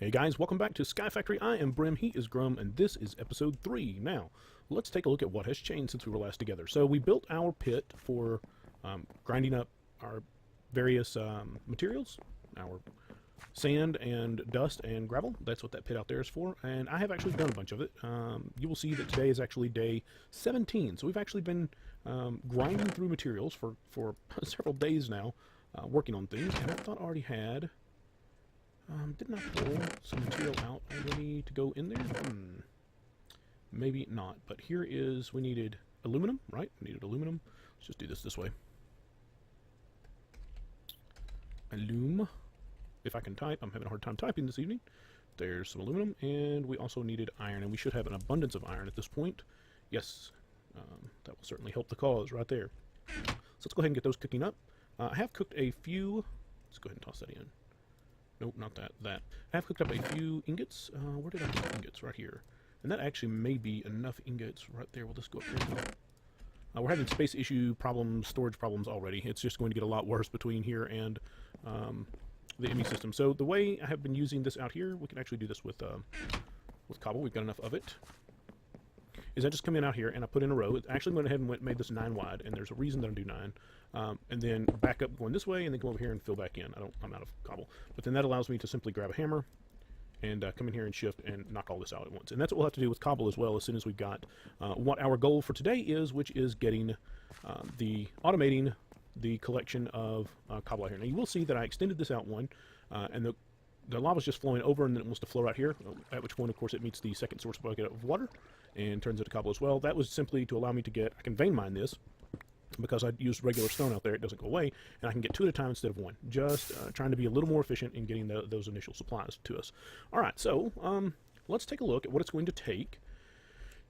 Hey guys, welcome back to Sky Factory. I am Brim, he is Grum, and this is episode 3. Now, let's take a look at what has changed since we were last together. So we built our pit for grinding up our various materials, our sand and dust and gravel. That's what that pit out there is for, and I have actually done a bunch of it. You will see that today is actually day 17, so we've actually been grinding through materials for several days now, working on things, and I thought I already had... didn't I pull some material out already to go in there? Maybe not, but here is, we needed aluminum, right? We needed aluminum. Let's just do this way. Alum. If I can type, I'm having a hard time typing this evening. There's some aluminum, and we also needed iron, and we should have an abundance of iron at this point. Yes, that will certainly help the cause right there. So let's go ahead and get those cooking up. I have cooked a few, let's go ahead and toss that in. Nope, not that. I have cooked up a few ingots. Where did I put the ingots? Right here. And that actually may be enough ingots right there. We'll just go up here. We're having space issue problems, storage problems already. It's just going to get a lot worse between here and the ME system. So the way I have been using this out here, we can actually do this with cobble. We've got enough of it. Is I just come in out here and I put in a row. It actually went ahead and made this 9 wide, and there's a reason that I do 9. And then back up going this way, and then come over here and fill back in. I'm out of cobble. But then that allows me to simply grab a hammer and come in here and shift and knock all this out at once. And that's what we'll have to do with cobble as well as soon as we've got what our goal for today is, which is getting automating the collection of cobble out here. Now you will see that I extended this out one, and the lava's just flowing over, and then it wants to flow out here, at which point, of course, it meets the second source bucket of water and turns into cobble as well. That was simply to allow me to get, I can vein mine this, because I used regular stone out there, it doesn't go away, and I can get 2 at a time instead of 1. Just trying to be a little more efficient in getting those initial supplies to us. Alright, so let's take a look at what it's going to take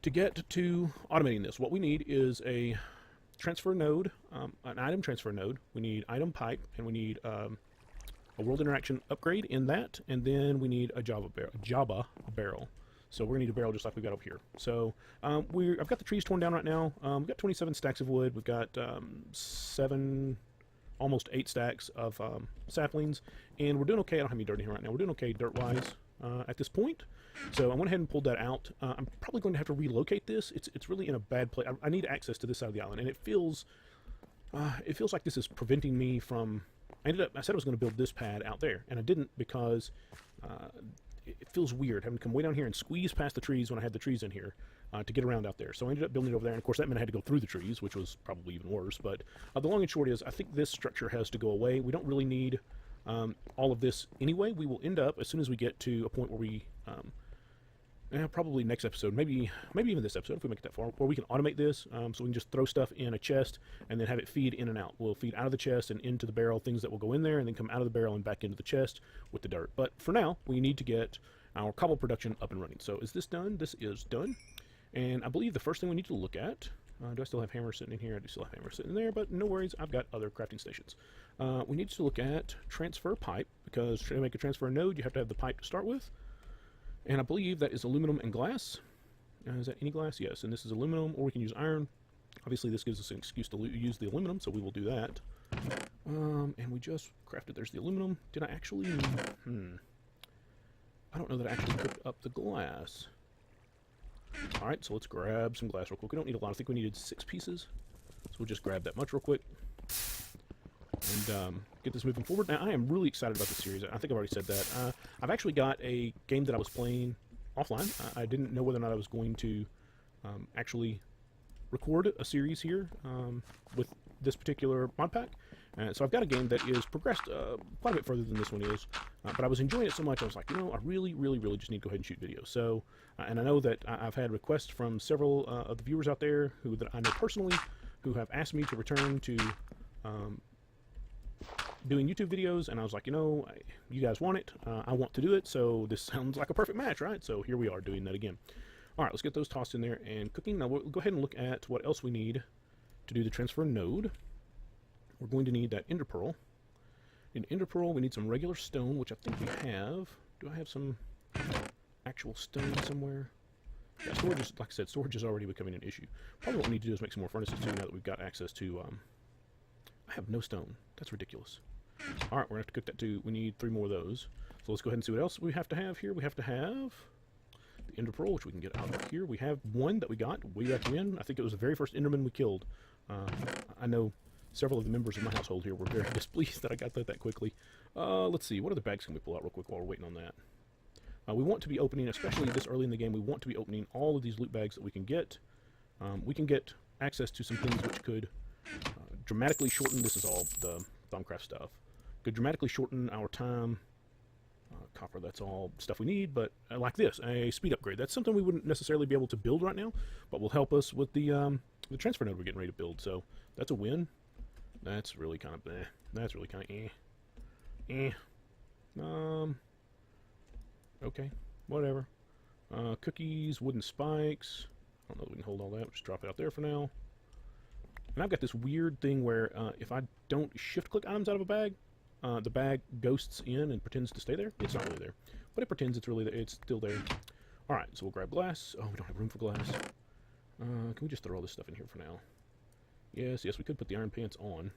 to get to automating this. What we need is a transfer node, an item transfer node. We need item pipe, and we need a world interaction upgrade in that, and then we need a Java barrel. So we're going to need a barrel just like we've got up here. So I've got the trees torn down right now. We've got 27 stacks of wood. We've got almost 8 stacks of saplings. And we're doing okay. I don't have any dirt in here right now. We're doing okay dirt-wise at this point. So I went ahead and pulled that out. I'm probably going to have to relocate this. It's really in a bad place. I need access to this side of the island. And it feels like this is preventing me from... I said I was going to build this pad out there. And I didn't because... it feels weird having to come way down here and squeeze past the trees when I had the trees in here to get around out there. So I ended up building it over there, and of course that meant I had to go through the trees, which was probably even worse. But the long and short is, I think this structure has to go away. We don't really need all of this anyway. We will end up, as soon as we get to a point where we, probably next episode, maybe even this episode, if we make it that far, where we can automate this, so we can just throw stuff in a chest and then have it feed in and out. We'll feed out of the chest and into the barrel, things that will go in there, and then come out of the barrel and back into the chest with the dirt. But for now, we need to get our cobble production up and running. So is this done? This is done. And I believe the first thing we need to look at, do I still have hammer sitting in here? I do still have hammer sitting in there, but no worries, I've got other crafting stations. We need to look at transfer pipe, because to make a transfer node, you have to have the pipe to start with. And I believe that is aluminum and glass. Is that any glass? Yes, and this is aluminum, or we can use iron. Obviously, this gives us an excuse to use the aluminum, so we will do that. And we just crafted, there's the aluminum. Did I actually... I don't know that I actually cooked up the glass. Alright, so let's grab some glass real quick. We don't need a lot. I think we needed 6 pieces. So we'll just grab that much real quick. And get this moving forward. Now, I am really excited about this series. I think I've already said that. I've actually got a game that I was playing offline. I didn't know whether or not I was going to actually record a series here with this particular mod pack. So I've got a game that is progressed quite a bit further than this one is. But I was enjoying it so much, I was like, I really, really, really just need to go ahead and shoot videos. So, and I know that I've had requests from several of the viewers out there that I know personally who have asked me to return to doing YouTube videos, and I was like, you guys want it, I want to do it, so this sounds like a perfect match, right? So here we are doing that again. Alright, let's get those tossed in there and cooking. Now we'll go ahead and look at what else we need to do the transfer node. We're going to need that ender pearl. In ender pearl, we need some regular stone, which I think we have. Do I have some actual stone somewhere? Yeah, storage is, like I said, storage is already becoming an issue. Probably what we need to do is make some more furnaces too, now that we've got access to, I have no stone. That's ridiculous. Alright, we're going to have to cook that too. We need 3 more of those. So So let's go ahead and see what else we have to have here. We have to have the Ender Pearl, which we can get out of here. We have one that we got way back when. I think it was the very first Enderman we killed. I know several of the members of my household here were very displeased that I got that quickly. Let's see, what other bags can we pull out real quick while we're waiting on that? We want to be opening, especially this early in the game, we want to be opening all of these loot bags that we can get. We can get access to some things which could dramatically shorten, this is all the Thaumcraft stuff, could dramatically shorten our time. Copper, that's all stuff we need, but like this, a speed upgrade. That's something we wouldn't necessarily be able to build right now, but will help us with the transfer node we're getting ready to build, so that's a win. That's really kind of eh. That's really kind of eh. Okay, whatever. Cookies, wooden spikes. I don't know if we can hold all that. We'll just drop it out there for now. And I've got this weird thing where if I don't shift-click items out of a bag, the bag ghosts in and pretends to stay there. It's not really there, but it pretends it's really there. It's still there. All right, so we'll grab glass. Oh, we don't have room for glass. Can we just throw all this stuff in here for now? Yes, we could put the iron pants on.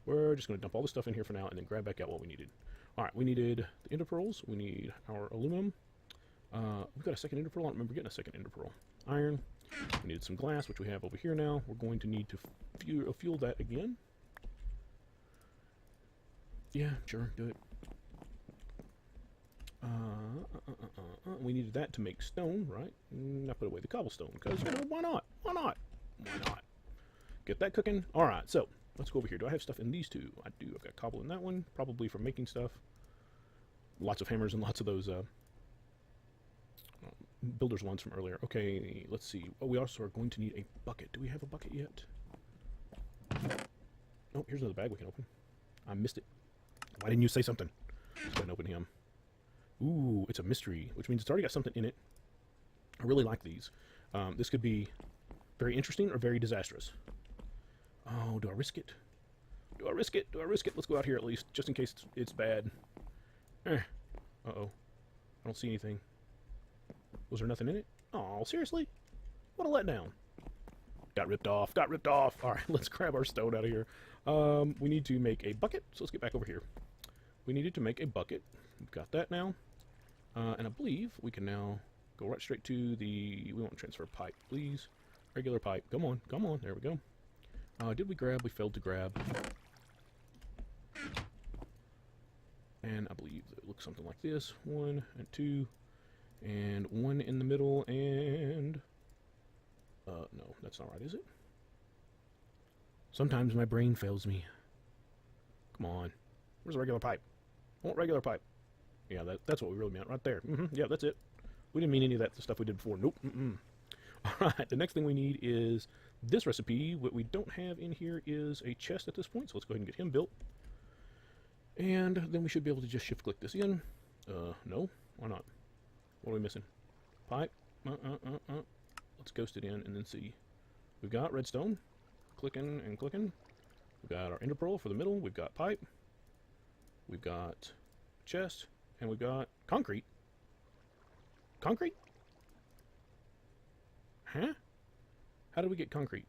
We're just going to dump all this stuff in here for now and then grab back out what we needed. All right, we needed the ender pearls. We need our aluminum. We've got a second ender pearl. I don't remember getting a second ender pearl. Iron. We needed some glass, which we have over here now. We're going to need to fuel that again. Yeah, sure, do it. We needed that to make stone, right? I put away the cobblestone, because, you know, why not? Why not? Why not? Get that cooking. All right, so let's go over here. Do I have stuff in these two? I do. I've got cobble in that one, probably for making stuff. Lots of hammers and lots of those builder's ones from earlier. Okay, let's see. Oh, we also are going to need a bucket. Do we have a bucket yet? Oh, here's another bag we can open. I missed it. Why didn't you say something? Let's go ahead and open him. Ooh, it's a mystery, which means it's already got something in it. I really like these. This could be very interesting or very disastrous. Oh, do I risk it? Do I risk it? Do I risk it? Let's go out here at least, just in case it's bad. Uh-oh. I don't see anything. Was there nothing in it? Oh, seriously? What a letdown. Got ripped off. Got ripped off. All right, let's grab our stone out of here. We need to make a bucket, so let's get back over here. We needed to make a bucket. We've got that now. And I believe we can now go right straight to the... We want to transfer pipe, please. Regular pipe. Come on. Come on. There we go. Did we grab? We failed to grab. And I believe it looks something like this. 1 and 2. And 1 in the middle, and... no, that's not right, is it? Sometimes my brain fails me. Come on. Where's the regular pipe? I want regular pipe. Yeah, that's what we really meant, right there. Yeah, that's it. We didn't mean any of that stuff we did before. Nope. Alright, the next thing we need is this recipe. What we don't have in here is a chest at this point, so let's go ahead and get him built. And then we should be able to just shift-click this in. No? Why not? What are we missing? Pipe? Let's ghost it in and then see. We've got redstone. Clicking and clicking. We've got our ender pearl for the middle. We've got pipe. We've got chest. And we've got concrete. Concrete? Huh? How did we get concrete?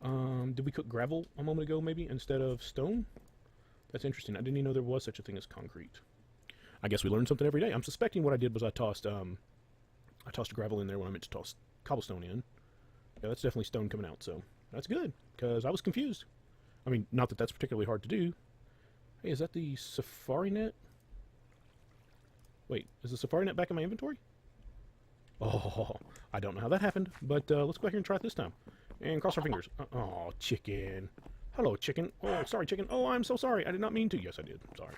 Did we cook gravel a moment ago, maybe, instead of stone? That's interesting. I didn't even know there was such a thing as concrete. I guess we learn something every day. I'm suspecting what I did was I tossed gravel in there when I meant to toss cobblestone in. Yeah, that's definitely stone coming out, so that's good, because I was confused. I mean, not that that's particularly hard to do. Hey, is that the safari net? Wait, is the safari net back in my inventory? Oh, I don't know how that happened, but let's go here and try it this time. And cross our fingers. Oh, chicken. Hello, chicken. Oh, sorry, chicken. Oh, I'm so sorry. I did not mean to. Yes, I did. Sorry.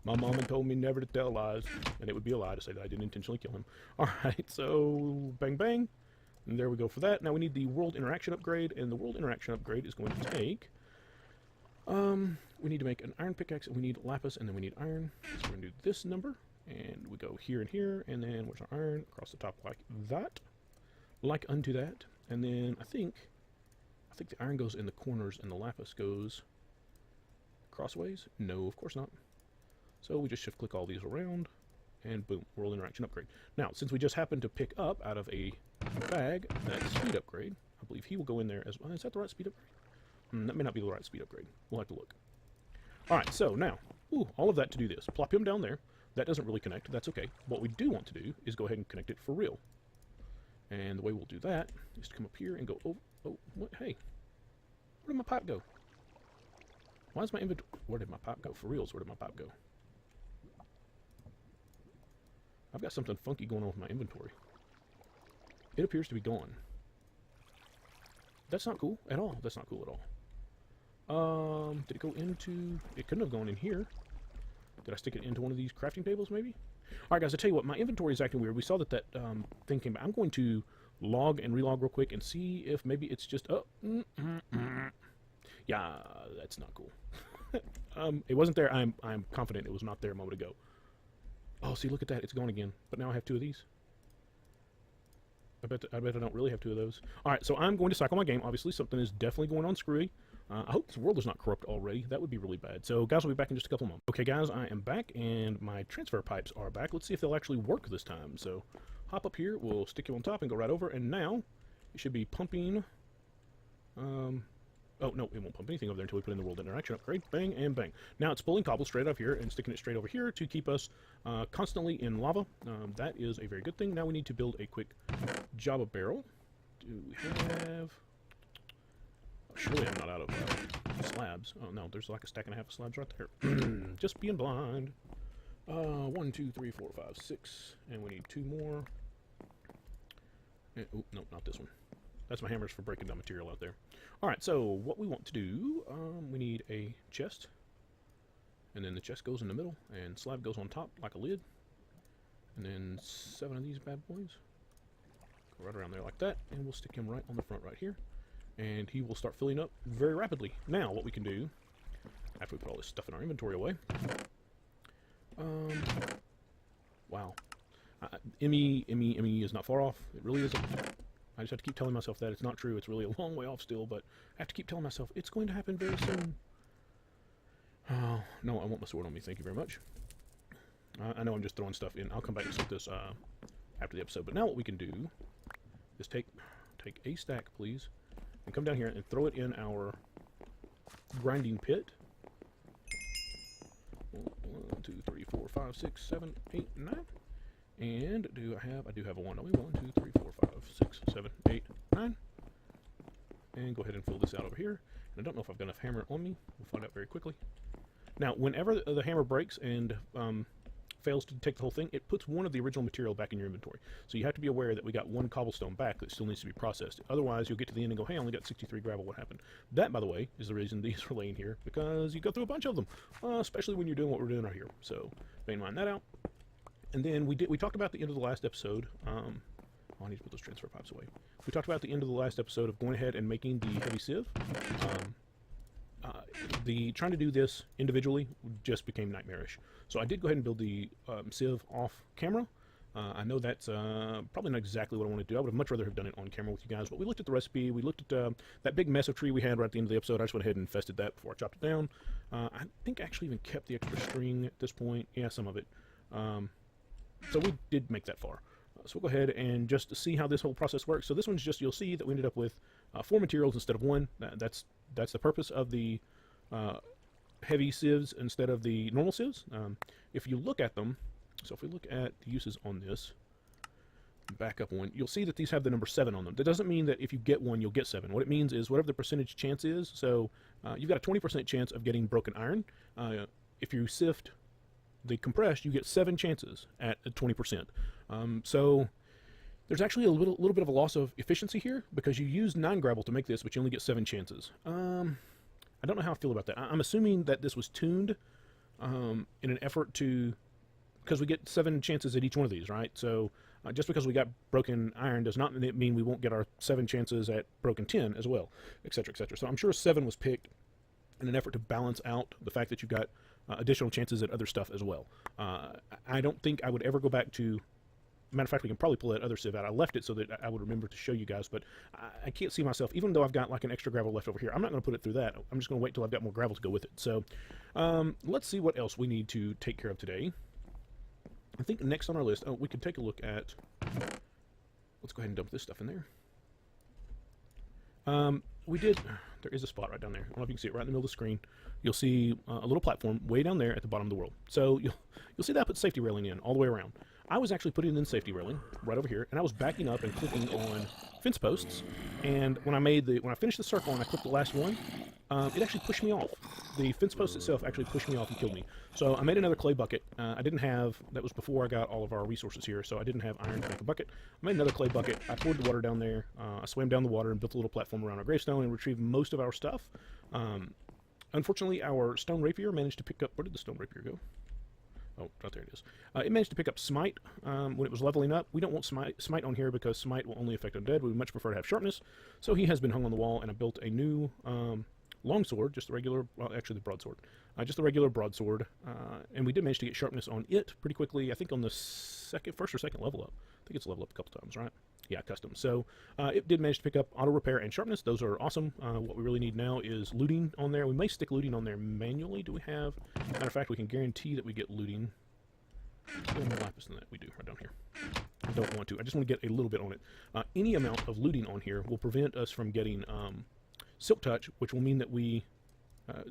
My mama told me never to tell lies, and it would be a lie to say that I didn't intentionally kill him. Alright, so bang bang. And there we go for that. Now we need the world interaction upgrade, and the world interaction upgrade is going to take... we need to make an iron pickaxe, and we need lapis, and then we need iron. So we're going to do this number, and we go here and here, and then where's our iron? Across the top like that. Like unto that. And then I think the iron goes in the corners, and the lapis goes crossways? No, of course not. So we just shift-click all these around, and boom, world interaction upgrade. Now, since we just happened to pick up out of a bag that speed upgrade, I believe he will go in there as well. Is that the right speed upgrade? That may not be the right speed upgrade. We'll have to look. Alright, so now, Ooh, all of that to do this. Plop him down there. That doesn't really connect. That's okay. What we do want to do is go ahead and connect it for real. And the way we'll do that is to come up here and go, oh, what? Hey, where did my pipe go? Why is my inventory? Where did my pipe go? For reals, where did my pipe go? I've got something funky going on with my inventory. It appears to be gone. That's not cool at all. That's not cool at all. Did it go into... It couldn't have gone in here. Did I stick it into one of these crafting tables, maybe? Alright, guys, I'll tell you what. My inventory is acting weird. We saw that thing came back. I'm going to log and relog real quick and see if maybe it's just... Oh, yeah, that's not cool. It wasn't there. I'm confident it was not there a moment ago. Oh, see, look at that. It's gone again. But now I have two of these. I bet I don't really have two of those. Alright, so I'm going to cycle my game. Obviously, something is definitely going on screwy. I hope this world is not corrupt already. That would be really bad. So, guys, we'll be back in just a couple moments. Okay, guys, I am back, and my transfer pipes are back. Let's see if they'll actually work this time. So, hop up here. We'll stick you on top and go right over. And now, it should be pumping... Oh, no, it won't pump anything over there until we put in the world interaction upgrade. Bang and bang. Now it's pulling cobble straight up here and sticking it straight over here to keep us constantly in lava. That is a very good thing. Now we need to build a quick Java barrel. Do we have... Oh, surely I'm not out of slabs. Oh, no, there's like a stack and a half of slabs right there. Just being blind. 1, 2, 3, 4, 5, 6. And we need 2 more. And, oh, no, not this one. That's my hammers for breaking down material out there. Alright, so what we want to do, we need a chest. And then the chest goes in the middle, and slab goes on top like a lid. And then 7 of these bad boys. Go right around there like that, and we'll stick him right on the front right here. And he will start filling up very rapidly. Now, what we can do, after we put all this stuff in our inventory away... wow. Emmy is not far off. It really isn't. I just have to keep telling myself that. It's not true. It's really a long way off still, but I have to keep telling myself it's going to happen very soon. Oh, no, I want my sword on me. Thank you very much. I know I'm just throwing stuff in. I'll come back and set this after the episode. But now what we can do is take a stack, please, and come down here and throw it in our grinding pit. 1, 2, 3, 4, 5, 6, 7, 8, 9. And I do have a 1. Only 1, 2, 3, 4, 5, 6, 7, 8, 9. And go ahead and fill this out over here. And I don't know if I've got enough hammer on me. We'll find out very quickly. Now, whenever the hammer breaks and fails to take the whole thing, it puts one of the original material back in your inventory. So you have to be aware that we got 1 cobblestone back that still needs to be processed. Otherwise, you'll get to the end and go, hey, I only got 63 gravel. What happened? That, by the way, is the reason these are laying here, because you go through a bunch of them, especially when you're doing what we're doing right here. So, bear in mind that out. And then we talked about the end of the last episode. I need to put those transfer pipes away. We talked about the end of the last episode of going ahead and making the heavy sieve. Trying to do this individually just became nightmarish. So I did go ahead and build the sieve off camera. I know that's probably not exactly what I want to do. I would have much rather have done it on camera with you guys. But we looked at the recipe. We looked at that big mess of tree we had right at the end of the episode. I just went ahead and infested that before I chopped it down. I think I actually even kept the extra string at this point. Yeah, some of it. So we did make that far. So we'll go ahead and just see how this whole process works. So this one's just, you'll see that we ended up with 4 materials instead of 1. That's the purpose of the heavy sieves instead of the normal sieves. If you look at them, so if we look at the uses on this, back up one, you'll see that these have the number 7 on them. That doesn't mean that if you get 1, you'll get 7. What it means is whatever the percentage chance is. So you've got a 20% chance of getting broken iron. If you sift the compressed, you get 7 chances at 20%. So there's actually a little bit of a loss of efficiency here because you use 9 gravel to make this, but you only get 7 chances. I don't know how I feel about that. I'm assuming that this was tuned in an effort to, because we get 7 chances at each one of these, right? So just because we got broken iron does not mean we won't get our 7 chances at broken tin as well, etc., etc. So I'm sure 7 was picked in an effort to balance out the fact that you've got additional chances at other stuff as well. I don't think I would ever go back to... Matter of fact, we can probably pull that other sieve out. I left it so that I would remember to show you guys, but I can't see myself, even though I've got like an extra gravel left over here, I'm not going to put it through that. I'm just going to wait till I've got more gravel to go with it. So let's see what else we need to take care of today. I think next on our list, we could take a look at... Let's go ahead and dump this stuff in there. We did... there is a spot right down there. I don't know if you can see it right in the middle of the screen. You'll see a little platform way down there at the bottom of the world. So you'll see that I put safety railing in all the way around. I was actually putting in safety railing right over here, and I was backing up and clicking on fence posts. And when I finished the circle and I clicked the last one, it actually pushed me off. The fence post itself actually pushed me off and killed me. So I made another clay bucket. I didn't have, that was before I got all of our resources here, so I didn't have iron to make a bucket. I made another clay bucket. I poured the water down there. I swam down the water and built a little platform around our gravestone and retrieved most of our stuff. Unfortunately, our stone rapier managed to pick up, where did the stone rapier go? Oh, right there it is. It managed to pick up smite when it was leveling up. We don't want smite on here because smite will only affect undead. We would much prefer to have sharpness. So he has been hung on the wall, and I built a new longsword, just the regular, well, actually the broadsword. Just the regular broadsword. And we did manage to get sharpness on it pretty quickly, I think on the first or second level up. I think it's leveled up a couple times, right? Yeah, custom. So it did manage to pick up auto repair and sharpness. Those are awesome. What we really need now is looting on there. We may stick looting on there manually. Do we have? Matter of fact, we can guarantee that we get looting. A little more lapis than that. We do right down here. I don't want to. I just want to get a little bit on it. Any amount of looting on here will prevent us from getting silk touch, which will mean that we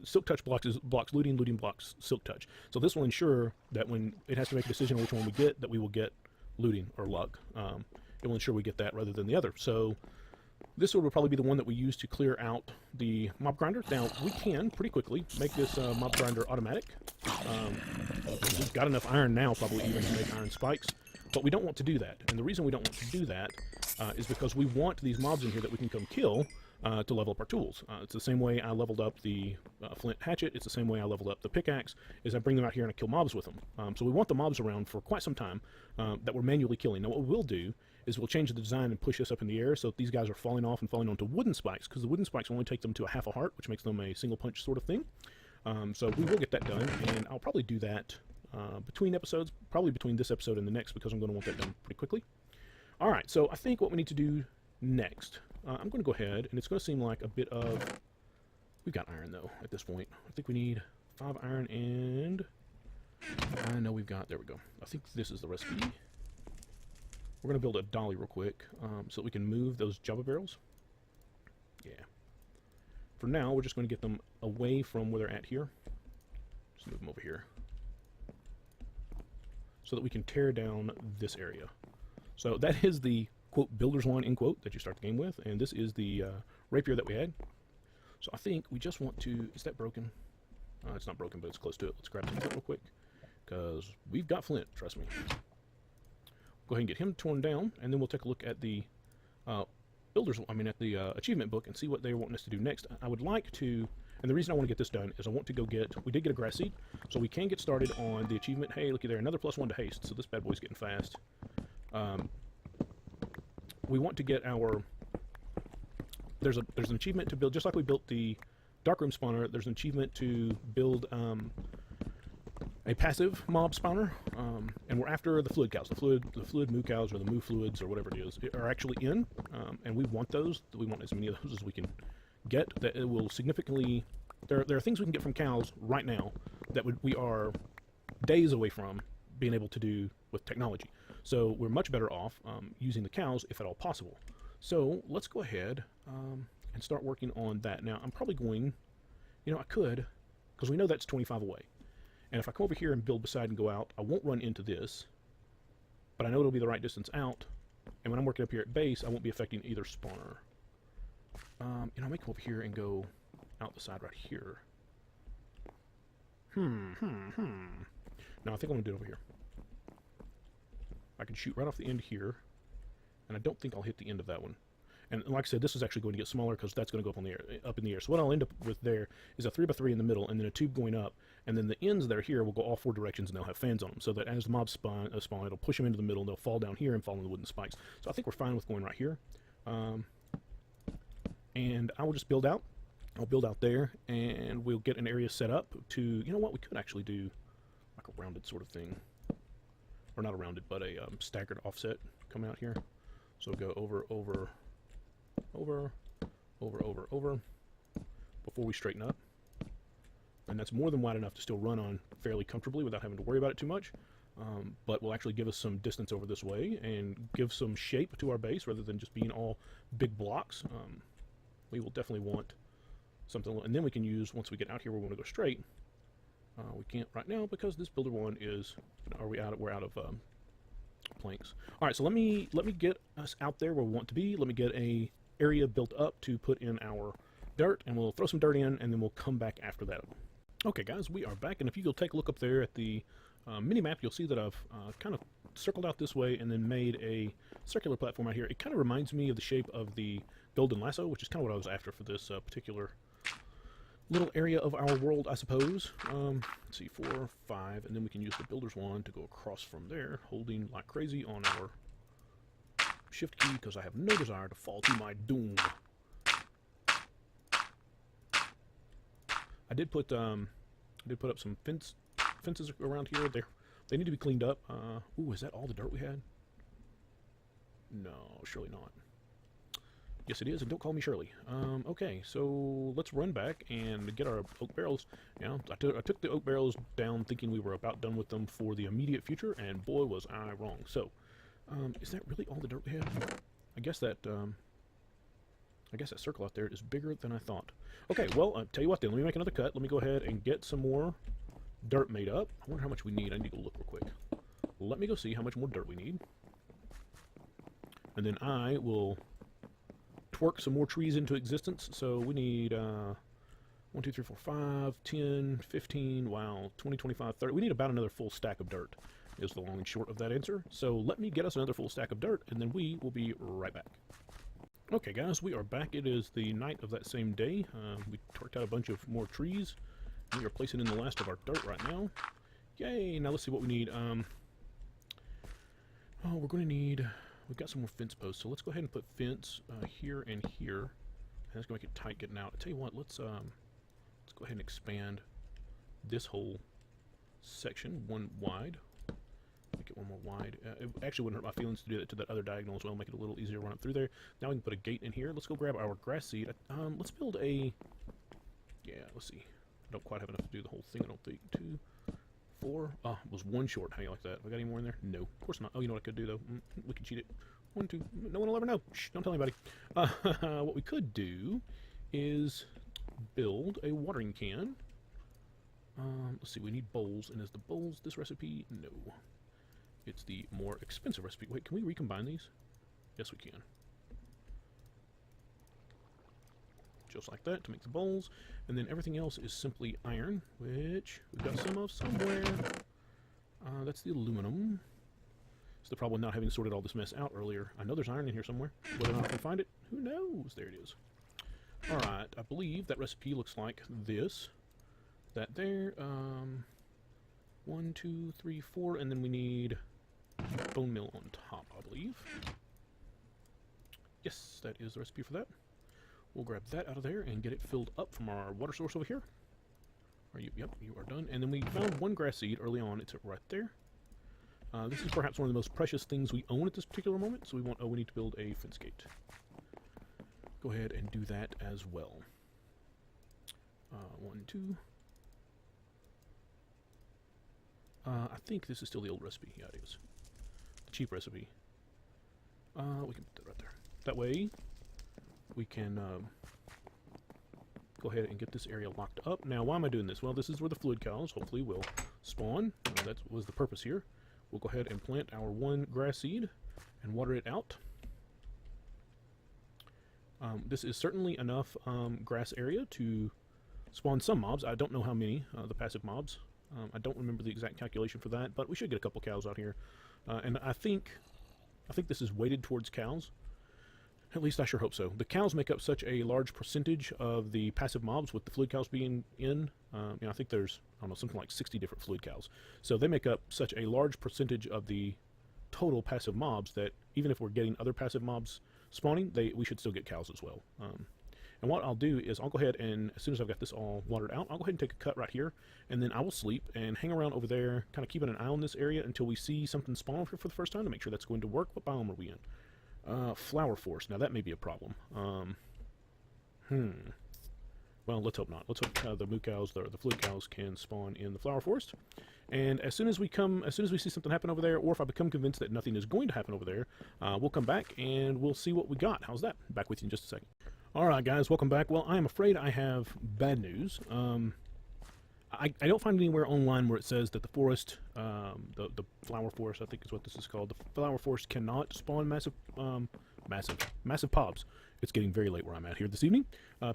silk touch blocks looting. Looting blocks silk touch. So this will ensure that when it has to make a decision on which one we get, that we will get looting or luck. It will ensure we get that rather than the other. So this sword will probably be the one that we use to clear out the mob grinder. Now, we can pretty quickly make this mob grinder automatic. We've got enough iron now probably even to make iron spikes, but we don't want to do that. And the reason we don't want to do that is because we want these mobs in here that we can come kill to level up our tools. It's the same way I leveled up the flint hatchet. It's the same way I leveled up the pickaxe, is I bring them out here and I kill mobs with them. So we want the mobs around for quite some time that we're manually killing. Now what we'll do is we'll change the design and push this up in the air so that these guys are falling off and falling onto wooden spikes, because the wooden spikes will only take them to a half a heart, which makes them a single punch sort of thing. So we will get that done, and I'll probably do that between episodes, probably between this episode and the next, because I'm going to want that done pretty quickly. Alright, so I think what we need to do next, I'm going to go ahead, and it's going to seem like a bit of... We've got iron, though, at this point. I think we need 5 iron, and... I know we've got... There we go. I think this is the recipe. We're going to build a dolly real quick, so that we can move those Java barrels. Yeah. For now, we're just going to get them away from where they're at here. Just move them over here. So that we can tear down this area. So that is the, quote, builder's line, end quote, that you start the game with. And this is the rapier that we had. So I think we just want to... Is that broken? It's not broken, but it's close to it. Let's grab some flint real quick. Because we've got flint, trust me. Go ahead and get him torn down, and then we'll take a look at the at the achievement book and see what they're wanting us to do next. I would like to, and the reason I want to get this done is I want to go get, we did get a grass seed, so we can get started on the achievement. Hey, looky there, another +1 to haste, so this bad boy's getting fast. We want to get our, there's an achievement to build, just like we built the darkroom spawner, there's an achievement to build a passive mob spawner, and we're after the fluid cows. The fluid moo cows, or the moo fluids, or whatever it is, are actually in, and we want those. We want as many of those as we can get. That it will significantly. There are things we can get from cows right now that we are days away from being able to do with technology. So we're much better off using the cows if at all possible. So let's go ahead and start working on that. Now I'm probably going. I could, because we know that's 25 away. And if I come over here and build beside and go out, I won't run into this, but I know it'll be the right distance out. And when I'm working up here at base, I won't be affecting either spawner. I may come over here and go out the side right here. No, I think I'm going to do it over here. I can shoot right off the end here, and I don't think I'll hit the end of that one. And like I said, this is actually going to get smaller because that's going to go up in the air. So what I'll end up with there is a 3x3 in the middle, and then a tube going up, and then the ends that are here will go all 4 directions, and they'll have fans on them, so that as the mobs spawn, it'll push them into the middle, and they'll fall down here and fall on the wooden spikes. So I think we're fine with going right here. And I will just build out. I'll build out there, and we'll get an area set up to, you know what, we could actually do like a rounded sort of thing. Or not a rounded, but a staggered offset come out here. So go over, before we straighten up. And that's more than wide enough to still run on fairly comfortably without having to worry about it too much. But will actually give us some distance over this way and give some shape to our base rather than just being all big blocks. We will definitely want something, and then we can use, once we get out here where we want to go straight, we can't right now because this builder one is, we're out of planks. All right, so let me get us out there where we want to be. Let me get a area built up to put in our dirt, and we'll throw some dirt in, and then we'll come back after that. Okay, guys, we are back, and if you go take a look up there at the mini map, you'll see that I've kind of circled out this way and then made a circular platform out here. It kind of reminds me of the shape of the golden lasso, which is kind of what I was after for this particular little area of our world, I suppose. Let's see, 4, 5, and then we can use the builder's wand to go across from there, holding like crazy on our shift key because I have no desire to fall to my doom. I did put up some fences around here. They need to be cleaned up. Ooh, is that all the dirt we had? No, surely not. Yes, it is, and don't call me Shirley. Okay, so let's run back and get our oak barrels. Yeah, I took the oak barrels down thinking we were about done with them for the immediate future, and boy was I wrong. So, is that really all the dirt we have? I guess that circle out there is bigger than I thought. Okay, well, I'll tell you what then. Let me make another cut. Let me go ahead and get some more dirt made up. I wonder how much we need. I need to go look real quick. Let me go see how much more dirt we need. And then I will twerk some more trees into existence. So we need 1, 2, 3, 4, 5, 10, 15, wow, 20, 25, 30. We need about another full stack of dirt is the long and short of that answer. So let me get us another full stack of dirt, and then we will be right back. Okay, guys, we are back. It is the night of that same day. We twerked out a bunch of more trees. We are placing in the last of our dirt right now. Yay! Now let's see what we need. We're going to need... We've got some more fence posts, so let's go ahead and put fence here and here. And that's going to make it tight getting out. I tell you what, let's go ahead and expand this whole section one wide. Make it one more wide. It actually wouldn't hurt my feelings to do that to that other diagonal as well. Make it a little easier to run up through there. Now we can put a gate in here. Let's go grab our grass seed. Let's build a... Yeah, let's see. I don't quite have enough to do the whole thing, I don't think. 2, 4. Oh, it was 1 short. How you like that? Have I got any more in there? No, of course not. Oh, you know what I could do, though? We could cheat it. 1, 2. No one will ever know. Shh, don't tell anybody. What we could do is build a watering can. Let's see. We need bowls. And is the bowls this recipe? No. It's the more expensive recipe. Wait, can we recombine these? Yes, we can. Just like that to make the bowls, and then everything else is simply iron, which we've got some of somewhere. That's the aluminum. It's the problem not having sorted all this mess out earlier. I know there's iron in here somewhere. Whether or not I can find it, who knows? There it is. Alright, I believe that recipe looks like this. That there, 1, 2, 3, 4, and then we need bone meal on top, I believe. Yes, that is the recipe for that. We'll grab that out of there and get it filled up from our water source over here. Yep, you are done. And then we found 1 grass seed early on. It's right there. This is perhaps one of the most precious things we own at this particular moment. So we need to build a fence gate. Go ahead and do that as well. 1, 2. I think this is still the old recipe. Yeah, it is. The cheap recipe. We can put that right there. That way, we can go ahead and get this area locked up. Now, why am I doing this? Well, this is where the fluid cows hopefully will spawn. That was the purpose here. We'll go ahead and plant our 1 grass seed and water it out. This is certainly enough grass area to spawn some mobs. I don't know how many, the passive mobs. I don't remember the exact calculation for that, but we should get a couple cows out here. And I think this is weighted towards cows. At least I sure hope so. The cows make up such a large percentage of the passive mobs, with the fluid cows being in. I think there's, I don't know, something like 60 different fluid cows. So they make up such a large percentage of the total passive mobs that even if we're getting other passive mobs spawning, we should still get cows as well. And what I'll do is I'll go ahead and, as soon as I've got this all watered out, I'll go ahead and take a cut right here, and then I will sleep and hang around over there, kind of keeping an eye on this area until we see something spawn over here for the first time to make sure that's going to work. What biome are we in? Flower forest. Now that may be a problem. Well, let's hope not. Let's hope the moo cows, the fluid cows, can spawn in the flower forest. And as soon as we see something happen over there, or if I become convinced that nothing is going to happen over there, we'll come back and we'll see what we got. How's that? Back with you in just a second. Alright guys, welcome back. Well, I am afraid I have bad news. I don't find anywhere online where it says that the forest, the flower forest, I think is what this is called, the flower forest cannot spawn massive pobs. It's getting very late where I'm at here this evening.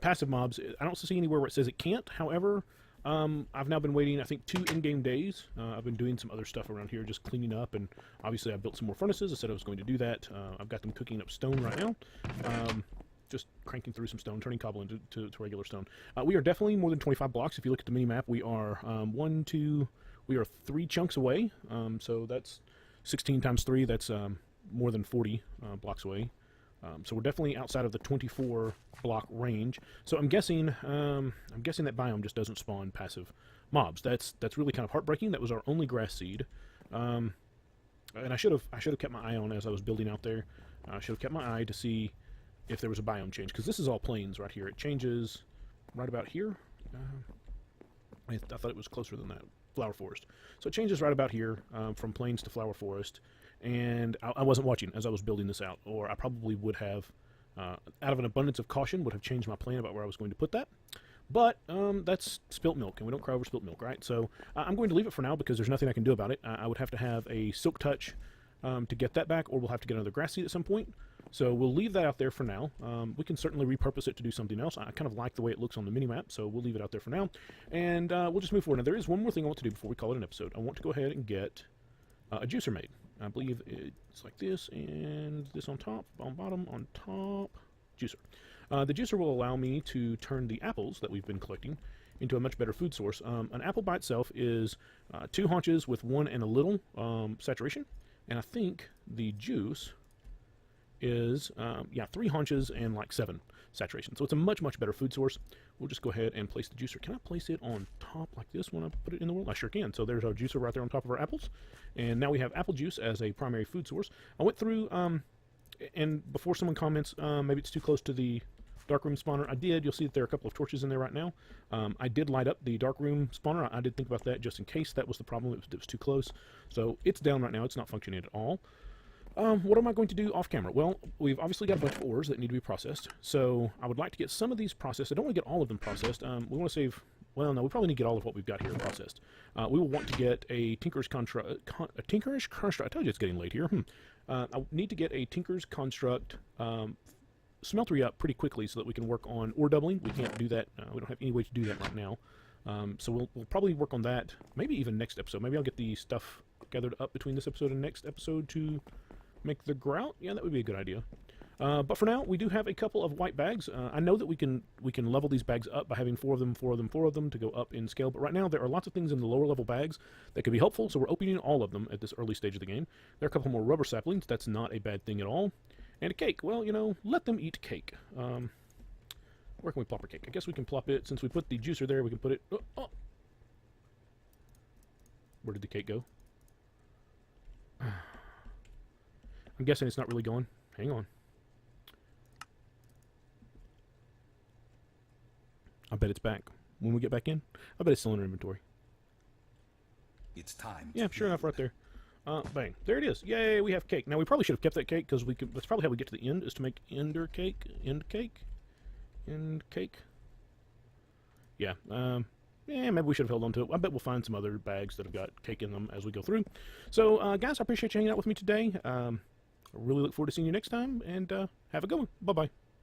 Passive mobs, I don't see anywhere where it says it can't. However, I've now been waiting, I think, 2 in-game days. I've been doing some other stuff around here, just cleaning up, and obviously I built some more furnaces. I said I was going to do that. I've got them cooking up stone right now. Just cranking through some stone, turning cobble into regular stone. We are definitely more than 25 blocks. If you look at the mini-map, we are we are 3 chunks away. So that's 16 times 3, that's more than 40 blocks away. So we're definitely outside of the 24 block range. So I'm guessing that biome just doesn't spawn passive mobs. That's really kind of heartbreaking. That was our only grass seed. And I should have kept my eye on as I was building out there. I should have kept my eye to see if there was a biome change, because this is all plains right here. It changes right about here. I thought it was closer than that. Flower forest. So it changes right about here, from plains to flower forest. And I wasn't watching as I was building this out, or I probably would have, out of an abundance of caution, would have changed my plan about where I was going to put that. But that's spilt milk, and we don't cry over spilt milk, right? So I'm going to leave it for now because there's nothing I can do about it. I would have to have a silk touch to get that back, or we'll have to get another grass seed at some point. So we'll leave that out there for now. We can certainly repurpose it to do something else. I kind of like the way it looks on the mini-map, so we'll leave it out there for now. And we'll just move forward. Now, there is one more thing I want to do before we call it an episode. I want to go ahead and get a juicer made. I believe it's like this, and this on top, on bottom, on top, juicer. The juicer will allow me to turn the apples that we've been collecting into a much better food source. An apple by itself is 2 haunches with 1 and a little saturation, and I think the juice is 3 haunches and like 7 saturation. So it's a much better food source. We'll just go ahead and place the juicer. Can I place it on top like this when I put it in the world? I sure can. So there's our juicer right there on top of our apples, and now we have apple juice as a primary food source. I went through and before someone comments maybe it's too close to the darkroom spawner, I did. You'll see that there are a couple of torches in there right now. I did light up the darkroom spawner. I did think about that just in case that was the problem. It was too close. So it's down right now. It's not functioning at all. What am I going to do off camera? Well, we've obviously got a bunch of ores that need to be processed, so I would like to get some of these processed. I don't want to get all of them processed. We want to save, well, no, we probably need to get all of what we've got here processed. We will want to get a Tinker's Construct, I told you it's getting late here. I need to get a Tinker's Construct smeltery up pretty quickly so that we can work on ore doubling. We can't do that, we don't have any way to do that right now. So we'll probably work on that, maybe even next episode. Maybe I'll get the stuff gathered up between this episode and next episode to make the grout. Yeah, that would be a good idea. But for now, we do have a couple of white bags. I know that we can level these bags up by having 4 of them to go up in scale. But right now, there are lots of things in the lower level bags that could be helpful. So we're opening all of them at this early stage of the game. There are a couple more rubber saplings. That's not a bad thing at all. And a cake. Well, you know, let them eat cake. Where can we plop our cake? I guess we can plop it, since we put the juicer there, we can put it... Oh. Where did the cake go? I'm guessing it's not really going. Hang on. I bet it's back. When we get back in, I bet it's still in our inventory. It's time. Yeah, sure enough, right there. Bang. There it is. Yay, we have cake. Now, we probably should have kept that cake, because that's probably how we get to the end, is to make end cake. Yeah, maybe we should have held on to it. I bet we'll find some other bags that have got cake in them as we go through. So, guys, I appreciate you hanging out with me today. I really look forward to seeing you next time, and have a good one. Bye-bye.